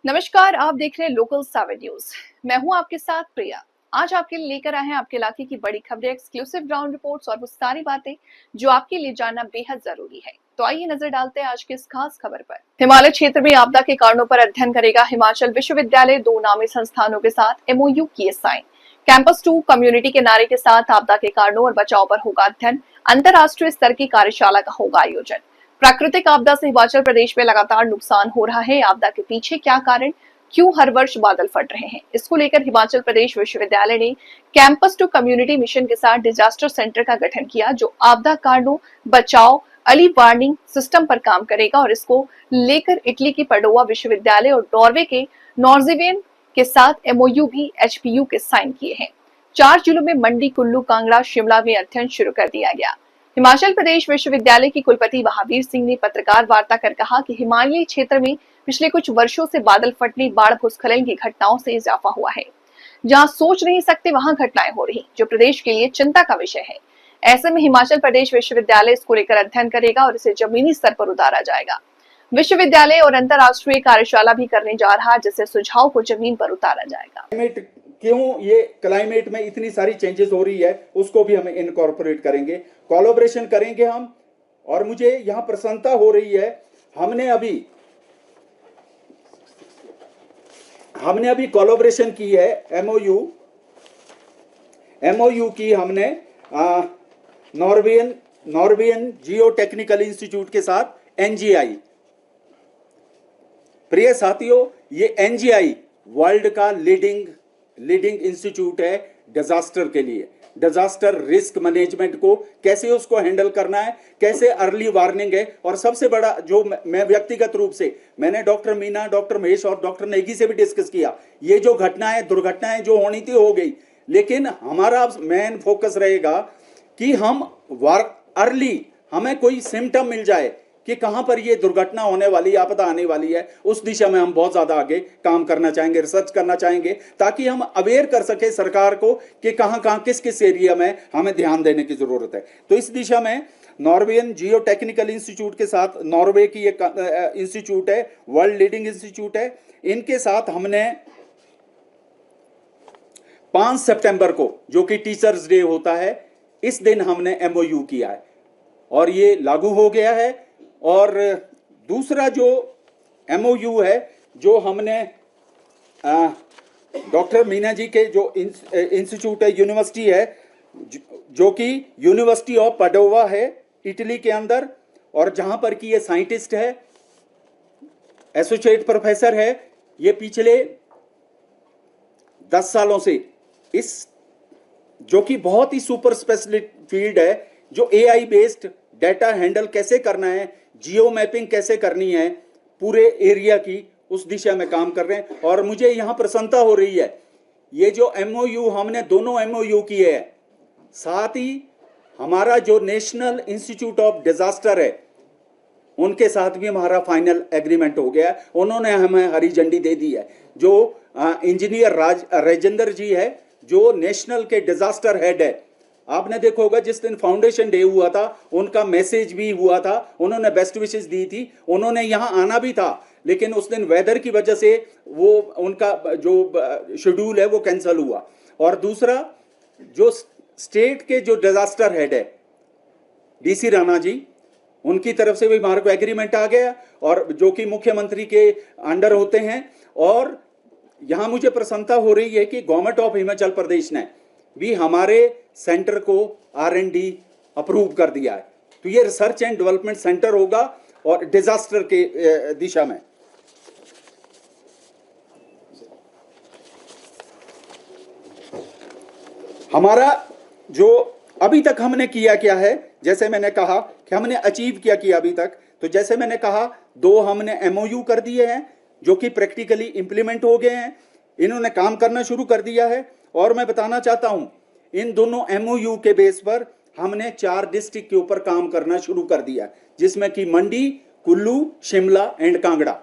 नमस्कार, आप देख रहे हैं लोकल 7 न्यूज। मैं हूं आपके साथ प्रिया। आज आपके लिए लेकर आए हैं आपके इलाके की बड़ी खबरें, एक्सक्लूसिव ग्राउंड रिपोर्ट्स और वो सारी बातें जो आपके लिए जानना बेहद जरूरी है। तो आइए नजर डालते हैं आज की इस खास खबर पर। हिमालय क्षेत्र में आपदा के कारणों पर अध्ययन करेगा हिमाचल विश्वविद्यालय। 2 नामी संस्थानों के साथ एमओयू किए साइन। कैंपस 2 कम्युनिटी के नारे के साथ आपदा के कारणों और बचाव पर होगा अध्ययन। अंतर्राष्ट्रीय स्तर की कार्यशाला का होगा आयोजन। प्राकृतिक आपदा से हिमाचल प्रदेश में लगातार नुकसान हो रहा है। आपदा के पीछे क्या कारण, क्यों हर वर्ष बादल फट रहे हैं, इसको लेकर हिमाचल प्रदेश विश्वविद्यालय ने कैंपस टू कम्युनिटी मिशन के साथ डिजास्टर सेंटर का गठन किया, जो आपदा कारणों, बचाव, अर्ली वार्निंग सिस्टम पर काम करेगा। और इसको लेकर इटली की पडोवा विश्वविद्यालय और नॉर्वे के नॉर्जेवेन के साथ एमओयू भी एचपीयू के साइन किए हैं। 4 जिलों में मंडी, कुल्लू, कांगड़ा, शिमला में अध्ययन शुरू कर दिया गया। हिमाचल प्रदेश विश्वविद्यालय की कुलपति महावीर सिंह ने पत्रकार वार्ता कर कहा कि हिमालयी क्षेत्र में पिछले कुछ वर्षों से बादल फटने, बाढ़, भूस्खलन की घटनाओं से इजाफा हुआ है। जहां सोच नहीं सकते वहां घटनाएं हो रही, जो प्रदेश के लिए चिंता का विषय है। ऐसे में हिमाचल प्रदेश विश्वविद्यालय इसको लेकर अध्ययन करेगा और इसे जमीनी स्तर पर उतारा जाएगा। विश्वविद्यालय और अंतर्राष्ट्रीय कार्यशाला भी करने जा रहा है, जिससे सुझाव को जमीन पर उतारा जाएगा। क्यों ये क्लाइमेट में इतनी सारी चेंजेस हो रही है, उसको भी हम इनकॉर्पोरेट करेंगे, कोलैबोरेशन करेंगे हम। और मुझे यहाँ प्रसन्नता हो रही है, हमने अभी कोलैबोरेशन की है, एमओयू की हमने नॉर्वेजियन जियो टेक्निकल इंस्टीट्यूट के साथ एनजीआई। प्रिय साथियों, ये एनजीआई वर्ल्ड का लीडिंग इंस्टीट्यूट है डिजास्टर के लिए। डिजास्टर रिस्क मैनेजमेंट को कैसे उसको हैंडल करना है, कैसे अर्ली वार्निंग है। और सबसे बड़ा जो मैं व्यक्तिगत रूप से मैंने डॉक्टर मीना, डॉक्टर महेश और डॉक्टर नेगी से भी डिस्कस किया, ये जो घटनाएं, दुर्घटनाएं जो होनी थी हो गई, लेकिन हमारा मेन फोकस रहेगा कि हम अर्ली, हमें कोई सिम्टम मिल जाए कि कहां पर ये दुर्घटना होने वाली, आपदा आने वाली है, उस दिशा में हम बहुत ज्यादा आगे काम करना चाहेंगे, रिसर्च करना चाहेंगे, ताकि हम अवेयर कर सके सरकार को कि कहां किस एरिया में हमें ध्यान देने की जरूरत है। तो इस दिशा में नॉर्वेजियन जियो टेक्निकल इंस्टीट्यूट के साथ, नॉर्वे की एक इंस्टीट्यूट है, वर्ल्ड लीडिंग इंस्टीट्यूट है, इनके साथ हमने 5 सितंबर को, जो कि टीचर्स डे होता है, इस दिन हमने एमओयू किया है और ये लागू हो गया है। और दूसरा जो एमओयू है, जो हमने डॉक्टर मीना जी के जो इंस्टीट्यूट है, यूनिवर्सिटी है, जो कि यूनिवर्सिटी ऑफ पडोवा है इटली के अंदर, और जहां पर कि ये साइंटिस्ट है, एसोसिएट प्रोफेसर है, ये पिछले 10 सालों से इस, जो कि बहुत ही सुपर स्पेशलिस्ट फील्ड है, जो एआई बेस्ड डाटा हैंडल कैसे करना है, जियो मैपिंग कैसे करनी है पूरे एरिया की, उस दिशा में काम कर रहे हैं। और मुझे यहां प्रसन्नता हो रही है, ये जो एमओयू हमने दोनों एमओयू किए हैं, साथ ही हमारा जो नेशनल इंस्टीट्यूट ऑफ डिजास्टर है, उनके साथ भी हमारा फाइनल एग्रीमेंट हो गया। उन्होंने हमें हरी झंडी दे दी है। जो इंजीनियर राजेंद्र जी है, जो नेशनल के डिजास्टर हेड है, आपने देखा होगा जिस दिन फाउंडेशन डे हुआ था, उनका मैसेज भी हुआ था, उन्होंने बेस्ट विशेस दी थी, उन्होंने यहां आना भी था, लेकिन उस दिन वेदर की वजह से वो उनका जो शेड्यूल है वो कैंसिल हुआ। और दूसरा, जो स्टेट के जो डिजास्टर हेड है डीसी राणा जी, उनकी तरफ से भी हमारे को एग्रीमेंट आ गया, और जो कि मुख्यमंत्री के अंडर होते हैं। और यहां मुझे प्रसन्नता हो रही है कि गवर्नमेंट ऑफ हिमाचल प्रदेश ने भी हमारे सेंटर को R&D अप्रूव कर दिया है। तो ये रिसर्च एंड डेवलपमेंट सेंटर होगा और डिजास्टर के दिशा में। हमारा जो अभी तक हमने किया क्या है, जैसे मैंने कहा कि हमने अचीव किया अभी तक, तो जैसे मैंने कहा 2 हमने एमओयू कर दिए हैं, जो कि प्रैक्टिकली इंप्लीमेंट हो गए हैं, इन्होंने काम करना शुरू कर दिया है। और मैं बताना चाहता हूं, इन दोनों एमओयू के बेस पर हमने 4 डिस्ट्रिक्ट के ऊपर काम करना शुरू कर दिया, जिसमें कि मंडी, कुल्लू, शिमला एंड कांगड़ा।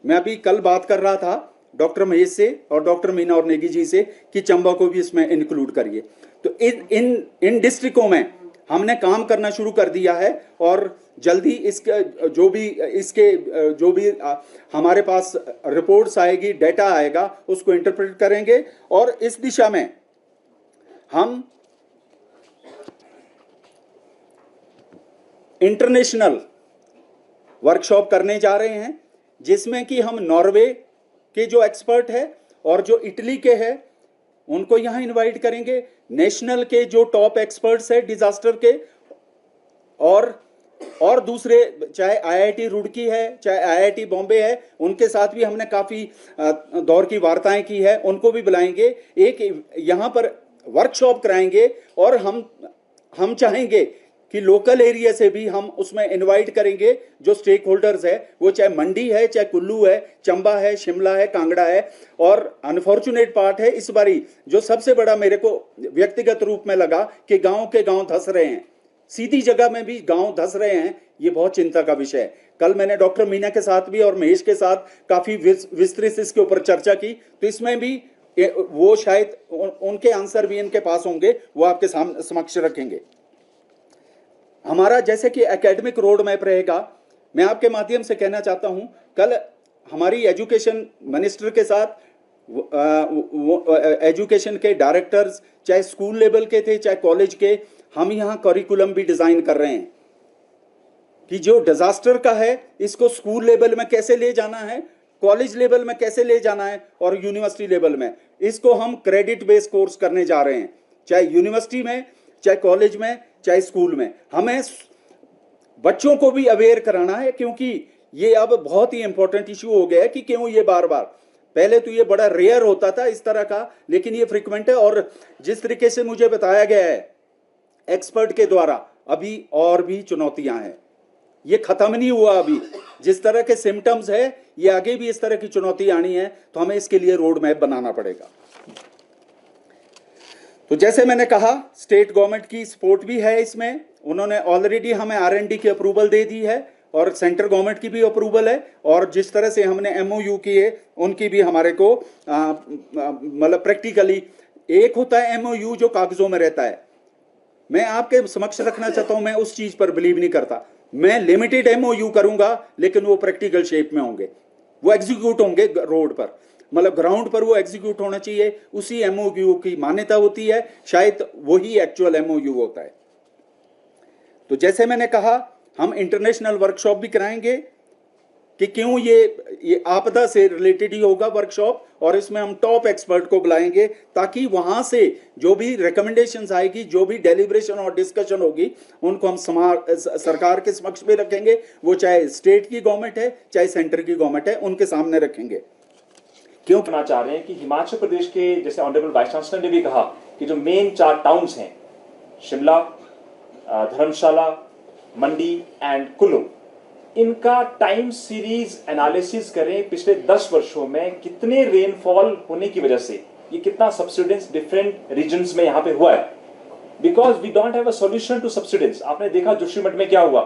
मैं अभी कल बात कर रहा था डॉक्टर महेश से और डॉक्टर मीना और नेगी जी से कि चंबा को भी इसमें इंक्लूड करिए। तो इन डिस्ट्रिक्टों में हमने काम करना शुरू कर दिया है और जल्दी इसके जो भी हमारे पास रिपोर्ट्स आएगी, डेटा आएगा, उसको इंटरप्रेट करेंगे और इस दिशा में हम इंटरनेशनल वर्कशॉप करने जा रहे हैं, जिसमें कि हम नॉर्वे के जो एक्सपर्ट है और जो इटली के हैं उनको यहाँ इनवाइट करेंगे, नेशनल के जो टॉप एक्सपर्ट्स है डिजास्टर के, और दूसरे चाहे आईआईटी रुड़की है चाहे आईआईटी बॉम्बे है, उनके साथ भी हमने काफ़ी दौर की वार्ताएं की है, उनको भी बुलाएंगे, एक यहाँ पर वर्कशॉप कराएंगे और हम चाहेंगे कि लोकल एरिया से भी हम उसमें इनवाइट करेंगे जो स्टेक होल्डर्स है, वो चाहे मंडी है, चाहे कुल्लू है, चंबा है, शिमला है, कांगड़ा है। और अनफॉर्चुनेट पार्ट है इस बारी जो सबसे बड़ा मेरे को व्यक्तिगत रूप में लगा कि गांव के गांव धंस रहे हैं, सीधी जगह में भी गांव धंस रहे हैं, ये बहुत चिंता का विषय है। कल मैंने डॉक्टर मीना के साथ भी और महेश के साथ काफी विस्तृत इसके ऊपर चर्चा की, तो इसमें भी वो शायद उनके आंसर भी इनके पास होंगे, वो आपके सामने समक्ष रखेंगे। हमारा जैसे कि एकेडमिक रोड मैप रहेगा, मैं आपके माध्यम से कहना चाहता हूं, कल हमारी एजुकेशन मिनिस्टर के साथ एजुकेशन के डायरेक्टर्स, चाहे स्कूल लेवल के थे चाहे कॉलेज के, हम यहाँ करिकुलम भी डिजाइन कर रहे हैं कि जो डिजास्टर का है इसको स्कूल लेवल में कैसे ले जाना है, कॉलेज लेवल में कैसे ले जाना है और यूनिवर्सिटी लेवल में। इसको हम क्रेडिट बेस्ड कोर्स करने जा रहे हैं, चाहे यूनिवर्सिटी में, चाहे कॉलेज में, चाहे स्कूल में। हमें बच्चों को भी अवेयर कराना है, क्योंकि ये अब बहुत ही इंपॉर्टेंट इशू हो गया है कि क्यों ये बार बार, पहले तो ये बड़ा रेयर होता था इस तरह का, लेकिन ये फ्रिक्वेंट है। और जिस तरीके से मुझे बताया गया है एक्सपर्ट के द्वारा, अभी और भी चुनौतियां हैं, ये खत्म नहीं हुआ अभी। जिस तरह के सिम्टम्स है ये आगे भी इस तरह की चुनौती आनी है, तो हमें इसके लिए रोड मैप बनाना पड़ेगा। तो जैसे मैंने कहा, स्टेट गवर्नमेंट की सपोर्ट भी है इसमें, उन्होंने ऑलरेडी हमें आरएनडी की अप्रूवल दे दी है और सेंट्रल गवर्नमेंट की भी अप्रूवल है, और जिस तरह से हमने एमओयू किए उनकी भी हमारे को मतलब प्रैक्टिकली, एक होता है एमओयू जो कागजों में रहता है, मैं आपके समक्ष रखना चाहता हूं, मैं उस चीज पर बिलीव नहीं करता। मैं लिमिटेड एमओयू करूंगा लेकिन वो प्रैक्टिकल शेप में होंगे, वो एग्जीक्यूट होंगे रोड पर, मतलब ग्राउंड पर वो एग्जीक्यूट होना चाहिए, उसी एमओयू की मान्यता होती है, शायद वही एक्चुअल एमओयू होता है। तो जैसे मैंने कहा, हम इंटरनेशनल वर्कशॉप भी कराएंगे कि क्यों ये आपदा से रिलेटेड ही होगा वर्कशॉप, और इसमें हम टॉप एक्सपर्ट को बुलाएंगे ताकि वहां से जो भी रिकमेंडेशंस आएगी, जो भी डेलिब्रेशन और डिस्कशन होगी, उनको हम सरकार के समक्ष भी रखेंगे, वो चाहे स्टेट की गवर्नमेंट है चाहे सेंटर की गवर्नमेंट है, उनके सामने रखेंगे। क्यों कहना चाह रहे हैं कि हिमाचल प्रदेश के, जैसे ऑनरेबल वाइस चांसलर ने भी कहा कि जो मेन 4 टाउन्स हैं, शिमला, धर्मशाला, मंडी एंड कुल्लू, इनका टाइम सीरीज एनालिसिस करें पिछले 10 वर्षों में कितने रेनफॉल होने की वजह से ये कितना सब्सिडेंस डिफरेंट रीजन्स में यहाँ पे हुआ है, because we don't have a solution to subsidence. आपने देखा जोशीमठ में क्या हुआ,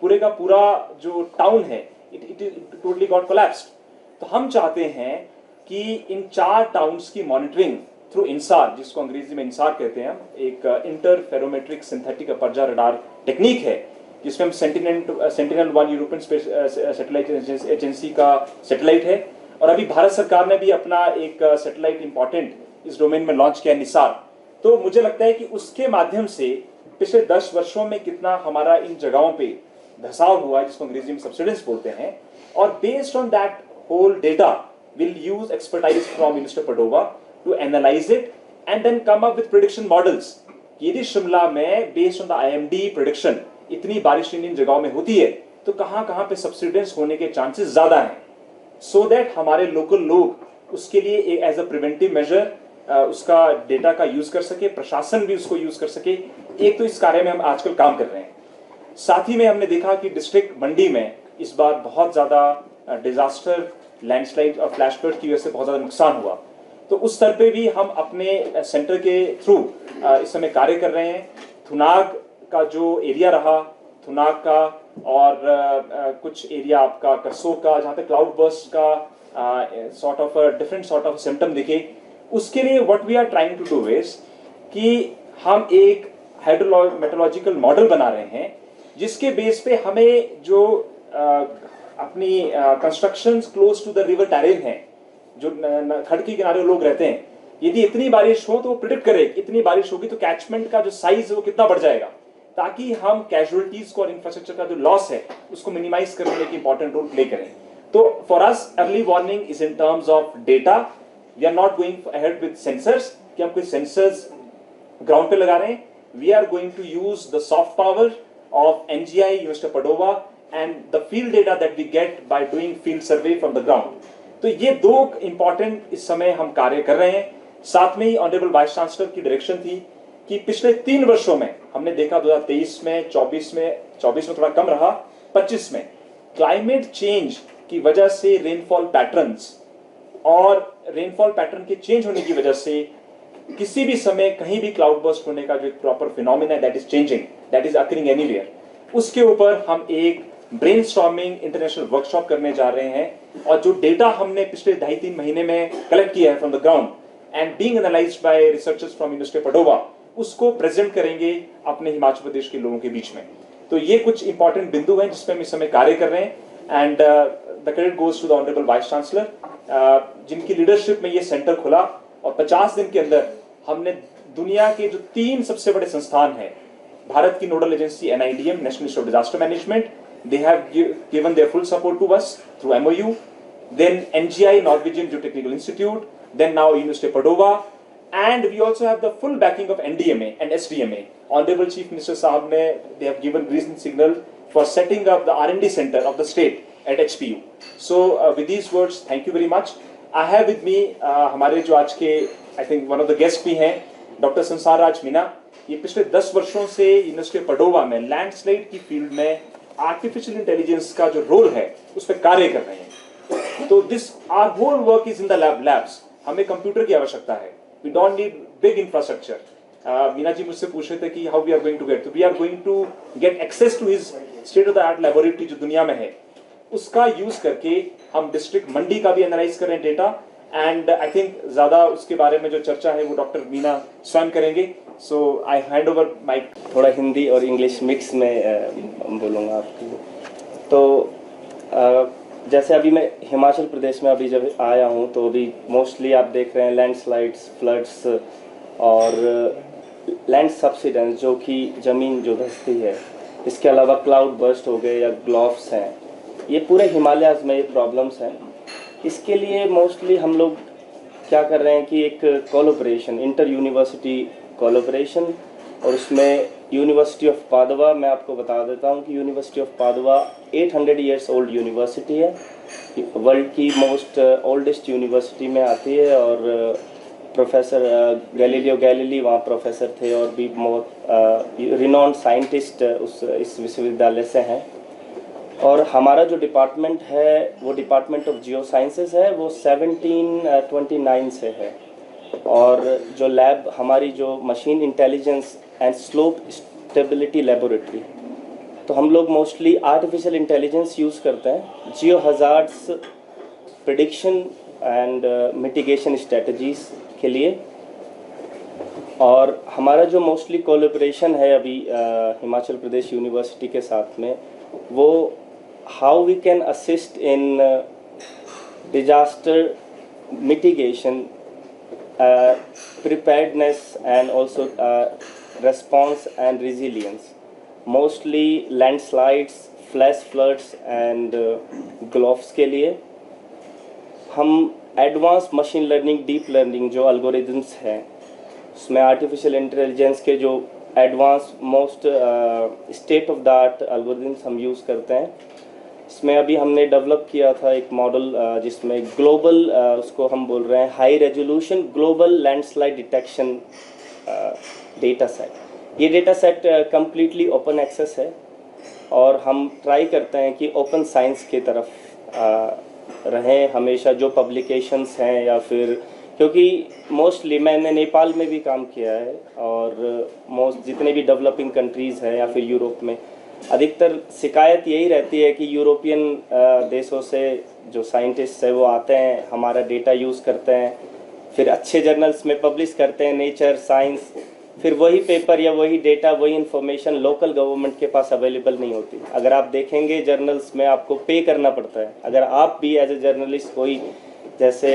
पूरे का पूरा जो टाउन है इट टोटली गॉट कोलैप्स्ड। तो हम चाहते हैं कि इन 4 टाउन्स की मॉनिटरिंग थ्रू इंसार, जिसको अंग्रेजी में इंसार कहते हैं, एक interferometric synthetic aperture radar technique है, जिसमें हम सेंटिनल-1 यूरोपियन स्पेस सैटेलाइट एजेंसी का सैटेलाइट है, और अभी भारत सरकार ने भी अपना एक सैटेलाइट इंपॉर्टेंट इस डोमेन में लॉन्च किया, निसार। तो मुझे लगता है कि उसके माध्यम से पिछले 10 वर्षों में कितना हमारा इन जगहों पे धसाव हुआ है, जिसको अंग्रेजी में सब्सिडेंस बोलते हैं, और based on that whole data we'll use expertise from Minister Padova to analyze it and then come up with prediction models. यदि शिमला में based on the IMD prediction इतनी बारिश इन जगहों में होती है, तो कहां-कहां पे सब्सिडेंस होने के चांसेस ज्यादा हैं, so that हमारे लोकल लोग उसके लिए एज अ प्रिवेंटिव मेजर उसका डेटा का यूज कर सके, प्रशासन भी उसको यूज कर सके। एक तो इस कार्य में हम आजकल काम कर रहे हैं। साथ ही में हमने देखा कि डिस्ट्रिक्ट मंडी में इस बार बहुत ज्यादा डिजास्टर, लैंडस्लाइड और फ्लैश फ्लड की वजह से बहुत ज्यादा नुकसान हुआ। तो उस स्तर पे भी हम अपने सेंटर के थ्रू इस समय कार्य कर रहे हैं। थुनाग का जो एरिया रहा, थुनाग का और कुछ एरिया आपका करसो का, जहाँ पे क्लाउड बर्स्ट का sort of different sort of symptom दिखे, उसके लिए what we are trying to do is कि हम एक हाइड्रोमेट्रोलॉजिकल मॉडल बना रहे हैं, जिसके बेस पे हमें जो अपनी constructions close to the river terrain हैं, जो खड़ के किनारे लोग रहते हैं, यदि इतनी बारिश हो तो वो प्रिडिक्ट करे इतनी बारिश होगी तो कैचमेंट का जो साइज है वो कितना बढ़ जाएगा, ताकि हम कैजुअलिटीज को और इंफ्रास्ट्रक्चर का जो लॉस है उसको मिनिमाइज करने में एक इंपॉर्टेंट रोल प्ले करें। तो for us early warning is in terms of data. We are not going ahead with sensors कि हम कोई सेंसर्स ग्राउंड पे लगा रहे हैं। We are going to use the soft power of NGI, university of Padova, and the field data that we get by doing field survey from the ground. तो ये दो इंपॉर्टेंट इस समय हम कार्य कर रहे हैं। साथ में ही ऑनरेबल वाइस चांसलर की डायरेक्शन थी कि पिछले 3 वर्षों में हमने देखा 2023 में, 24 में थोड़ा कम रहा, 25 में क्लाइमेट चेंज की वजह से रेनफॉल पैटर्न्स और रेनफॉल पैटर्न के चेंज होने की वजह से किसी भी समय कहीं भी क्लाउड बर्स्ट होने का जो एक proper phenomena that is changing, that is occurring anywhere, उसके ऊपर हम एक ब्रेनस्टॉर्मिंग इंटरनेशनल वर्कशॉप करने जा रहे हैं। और जो डेटा हमने पिछले 2.5-3 महीने में कलेक्ट किया है from the ground and being analysed by researchers from university of Padova, उसको प्रेजेंट करेंगे अपने हिमाचल प्रदेश के लोगों के बीच में। तो ये कुछ इंपॉर्टेंट बिंदु हैं जिसपे हम इस समय कार्य कर रहे हैं। And the credit goes to the honourable vice chancellor, जिनकी लीडरशिप में ये सेंटर खुला और 50 दिन के अंदर हमने दुनिया के जो 3 सबसे बड़े संस्थान हैं, भारत की nodal agency NIDM, national institute of disaster management, they have given their full support to us through MOU, then NGI, Norwegian Geotechnical Institute, then now University of Padova, and we also have the full backing of NDMA and SDMA. Honorable Chief Minister Sahab ne, they have given green signal for setting up the R&D center of the state at HPU. So with these words, thank you very much. I have with me हमारे जो आज के I think one of the guests भी हैं, doctor संसार राज मीना। ये पिछले 10 वर्षों से यूनिवर्सिटी ऑफ पडोवा में लैंडस्लाइड की फील्ड में आर्टिफिशियल इंटेलिजेंस का जो रोल है उस पर कार्य कर रहे हैं। तो this our whole work is in the labs. हमें कंप्यूटर की आवश्यकता है, we don't need big infrastructure. Meena ji मुझसे पूछ रहे थे कि how we are going to get, तो we are going to get access to his state of the art laboratory जो दुनिया में है, उसका यूज करके हम डिस्ट्रिक्ट मंडी का भी एनालाइज कर रहे हैं डेटा। एंड आई थिंक ज्यादा उसके बारे में जो चर्चा है वो डॉक्टर मीना स्वयं करेंगे। सो आई हैंड ओवर माइक। थोड़ा हिंदी और इंग्लिश मिक्स में बोलूँगा आपको। तो जैसे अभी मैं हिमाचल प्रदेश में अभी जब आया हूँ तो अभी मोस्टली आप देख रहे हैं लैंडस्लाइड्स, फ्लड्स और लैंड सब्सिडेंस जो कि ज़मीन जो धंसती है, इसके अलावा क्लाउड बर्स्ट हो गए या ग्लोव्स हैं, ये पूरे हिमालयाज़ में ये प्रॉब्लम्स हैं। इसके लिए मोस्टली हम लोग क्या कर रहे हैं कि एक कोलैबोरेशन, इंटर यूनिवर्सिटी कोलैबोरेशन, और उसमें यूनिवर्सिटी ऑफ पादवा, मैं आपको बता देता हूँ कि university of पादवा 800 years old university है, वर्ल्ड की मोस्ट ओल्डेस्ट यूनिवर्सिटी में आती है। और प्रोफेसर गैलीलियो गैलीली वहाँ प्रोफेसर थे और भी रिनॉन्ड साइंटिस्ट इस विश्वविद्यालय से हैं। और हमारा जो डिपार्टमेंट है वो डिपार्टमेंट ऑफ जियो साइंसेस है, वो 1729 से है। और जो लैब हमारी जो machine intelligence and slope stability laboratory, तो हम लोग मोस्टली आर्टिफिशियल इंटेलिजेंस यूज़ करते हैं geo hazards prediction and mitigation strategies के लिए। और हमारा जो मोस्टली कोलैबोरेशन है अभी हिमाचल प्रदेश यूनिवर्सिटी के साथ में, वो how we can assist in disaster mitigation, preparedness and also response and resilience, mostly landslides, flash floods and gloves के लिए हम advance machine learning, deep learning जो अल्गोरिदम्स हैं उसमें आर्टिफिशियल इंटेलिजेंस के जो advance most state of the art algorithms हम use करते हैं। इसमें अभी हमने डेवलप किया था एक मॉडल जिसमें ग्लोबल, उसको हम बोल रहे हैं high resolution global landslide detection data set. ये data set completely open access है और हम ट्राई करते हैं कि ओपन साइंस की तरफ रहें हमेशा। जो पब्लिकेशंस हैं या फिर, क्योंकि मोस्टली मैंने नेपाल में भी काम किया है और मोस्ट जितने भी डेवलपिंग कंट्रीज़ हैं या फिर यूरोप में, अधिकतर शिकायत यही रहती है कि यूरोपियन देशों से जो साइंटिस्ट है वो आते हैं, हमारा डेटा यूज़ करते हैं, फिर अच्छे जर्नल्स में पब्लिश करते हैं, नेचर, साइंस, फिर वही पेपर या वही डेटा, वही इंफॉर्मेशन लोकल गवर्नमेंट के पास अवेलेबल नहीं होती। अगर आप देखेंगे जर्नल्स में आपको पे करना पड़ता है। अगर आप भी एज ए जर्नलिस्ट कोई जैसे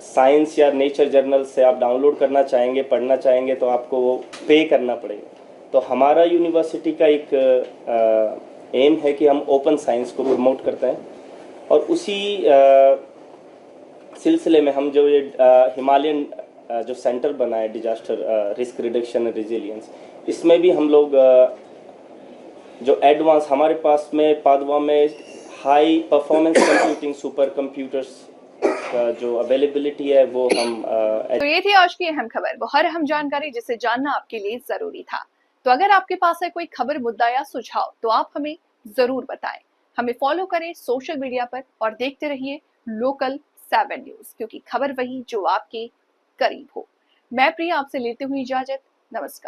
साइंस या नेचर जर्नल से आप डाउनलोड करना चाहेंगे, पढ़ना चाहेंगे, तो आपको वो पे करना पड़ेगा। तो हमारा यूनिवर्सिटी का एक एम है कि हम ओपन साइंस को प्रमोट करते हैं, और उसी सिलसिले में हम जो ये हिमालयन जो सेंटर बना है disaster risk reduction and resilience, इसमें भी हम लोग जो एडवांस हमारे पास में पादवा में high performance computing super computers का जो अवेलेबिलिटी है वो हम तो ये थी आज की अहम खबर, वो हर अहम जानकारी जिसे जानना आपके लिए जरूरी था। तो अगर आपके पास है कोई खबर, मुद्दा या सुझाव तो आप हमें जरूर बताएं। हमें फॉलो करें सोशल मीडिया पर और देखते रहिए लोकल 7 न्यूज, क्योंकि खबर वही जो आपके करीब हो। मैं प्रिया आपसे लेती हुई इजाजत, नमस्कार।